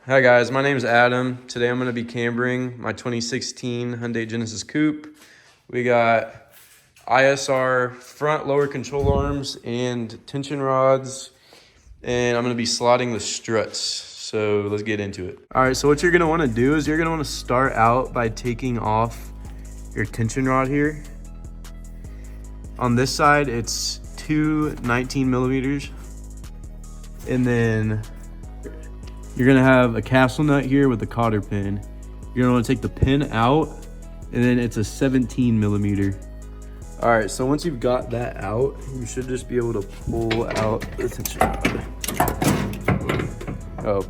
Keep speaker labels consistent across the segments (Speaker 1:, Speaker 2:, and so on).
Speaker 1: Hi guys, my name is Adam. Today I'm going to be cambering my 2016 Hyundai Genesis Coupe. We got ISR front lower control arms and tension rods, and I'm going to be slotting the struts. So let's get into it. All right, so what you're going to want to do is you're going to want to start out by taking off your tension rod here. On this side, it's two 19 millimeters, and then you're gonna have a castle nut here with a cotter pin. You're gonna wanna take the pin out, and then it's a 17 millimeter. All right, so once you've got that out, you should just be able to pull out the tension rod. Oh,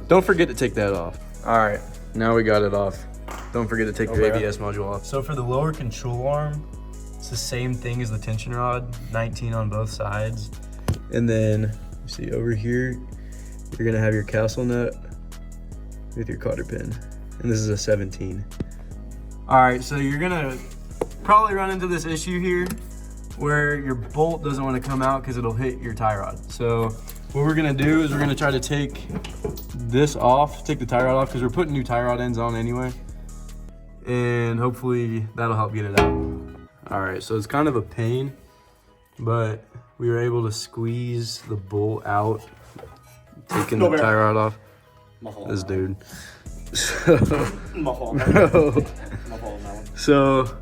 Speaker 1: don't forget to take that off. All right, now we got it off. Don't forget to take your ABS module off. So for the lower control arm, it's the same thing as the tension rod, 19 on both sides. And then, you see over here, you're gonna have your castle nut with your cotter pin. And this is a 17. All right, so you're gonna probably run into this issue here where your bolt doesn't wanna come out because it'll hit your tie rod. So what we're gonna do is we're gonna try to take this off, take the tie rod off, because we're putting new tie rod ends on anyway. And hopefully that'll help get it out. All right, so it's kind of a pain, but we were able to squeeze the bolt out, taking the tie rod off. This dude. So,
Speaker 2: My fault. My fault on that one.
Speaker 1: So,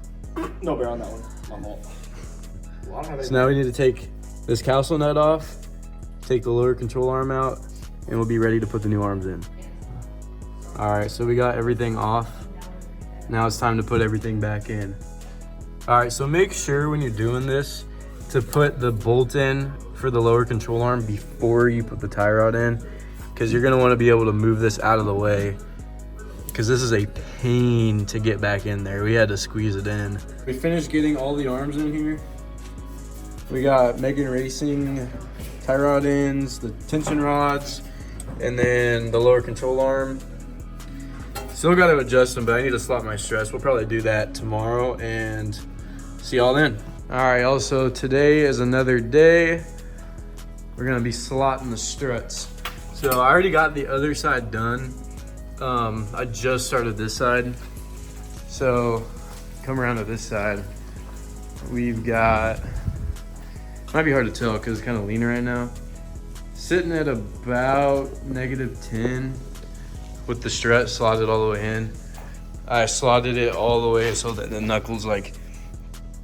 Speaker 2: No bear on that one. My fault.
Speaker 1: So now we need to take this castle nut off, take the lower control arm out, and we'll be ready to put the new arms in. All right, so we got everything off. Now it's time to put everything back in. All right, so make sure when you're doing this to put the bolt in for the lower control arm before you put the tie rod in, because you're gonna wanna be able to move this out of the way, because this is a pain to get back in there. We had to squeeze it in. We finished getting all the arms in here. We got Megan Racing tie rod ends, the tension rods, and then the lower control arm. Still got to adjust them, but I need to slot my struts. We'll probably do that tomorrow and see y'all then. All right, also today is another day. We're gonna be slotting the struts. So I already got the other side done. I just started this side. So come around to this side. We've got, might be hard to tell because it's kind of lean right now. Sitting at about -10 with the strut slotted all the way in. I slotted it all the way so that the knuckles like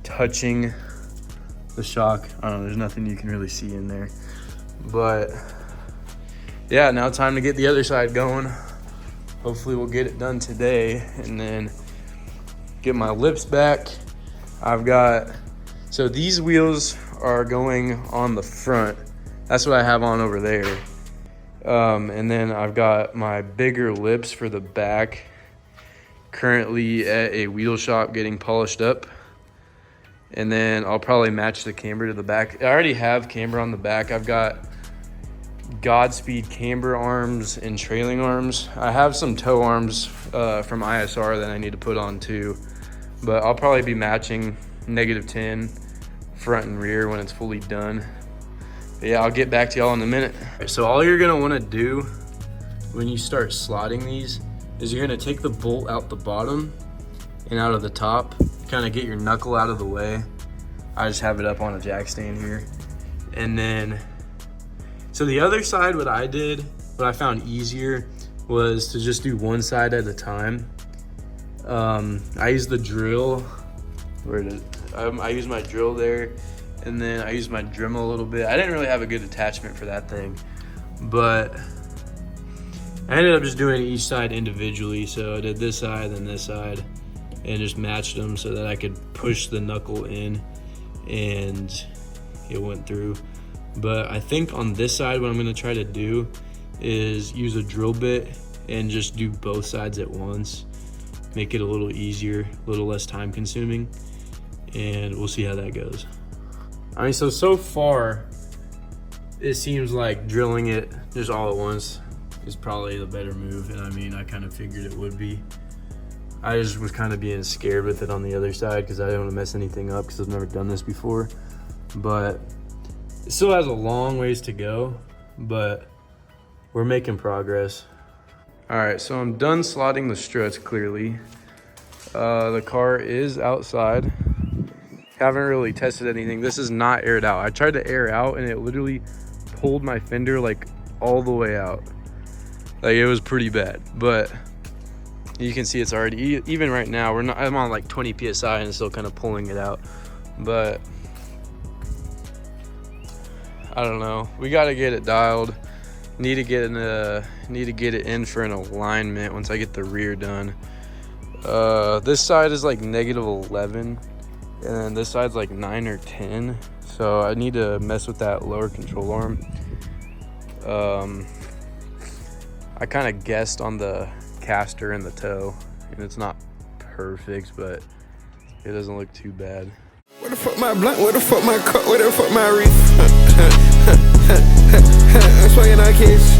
Speaker 1: touching the shock. I don't know, there's nothing you can really see in there. But yeah, now time to get the other side going. Hopefully we'll get it done today and then get my lips back. I've got, so these wheels are going on the front. That's what I have on over there. And then I've got my bigger lips for the back currently at a wheel shop getting polished up. And then I'll probably match the camber to the back. I already have camber on the back. I've got Godspeed camber arms and trailing arms. I have some toe arms from ISR that I need to put on too. But I'll probably be matching -10 front and rear when it's fully done. But yeah, I'll get back to y'all in a minute. So all you're gonna wanna do when you start slotting these is you're gonna take the bolt out the bottom and out of the top, kind of get your knuckle out of the way. I just have it up on a jack stand here. And then, so the other side, what I found easier was to just do one side at a time. I use the drill, I use my drill there, and then I use my Dremel a little bit. I didn't really have a good attachment for that thing, but I ended up just doing each side individually. So I did this side and this side and just matched them so that I could push the knuckle in and it went through. But I think on this side, what I'm gonna try to do is use a drill bit and just do both sides at once. Make it a little easier, a little less time consuming, and we'll see how that goes. I mean, so far, it seems like drilling it just all at once is probably the better move. And I mean, I kind of figured it would be. I just was kind of being scared with it on the other side because I didn't want to mess anything up because I've never done this before. But it still has a long ways to go, but we're making progress. All right, so I'm done slotting the struts clearly. The car is outside. Haven't really tested anything. This is not aired out. I tried to air out and it literally pulled my fender like all the way out. Like it was pretty bad, but you can see it's already, even right now, I'm on like 20 PSI and it's still kind of pulling it out. But I don't know. We got to get it dialed. Need to get it in for an alignment once I get the rear done. This side is like -11 and then this side's like 9 or 10. So I need to mess with that lower control arm. I kind of guessed on the caster and the toe, and it's not perfect, but it doesn't look too bad.
Speaker 3: Where the fuck my blunt? Where the fuck my cup? Where the fuck my reef? I'm swinging our kids.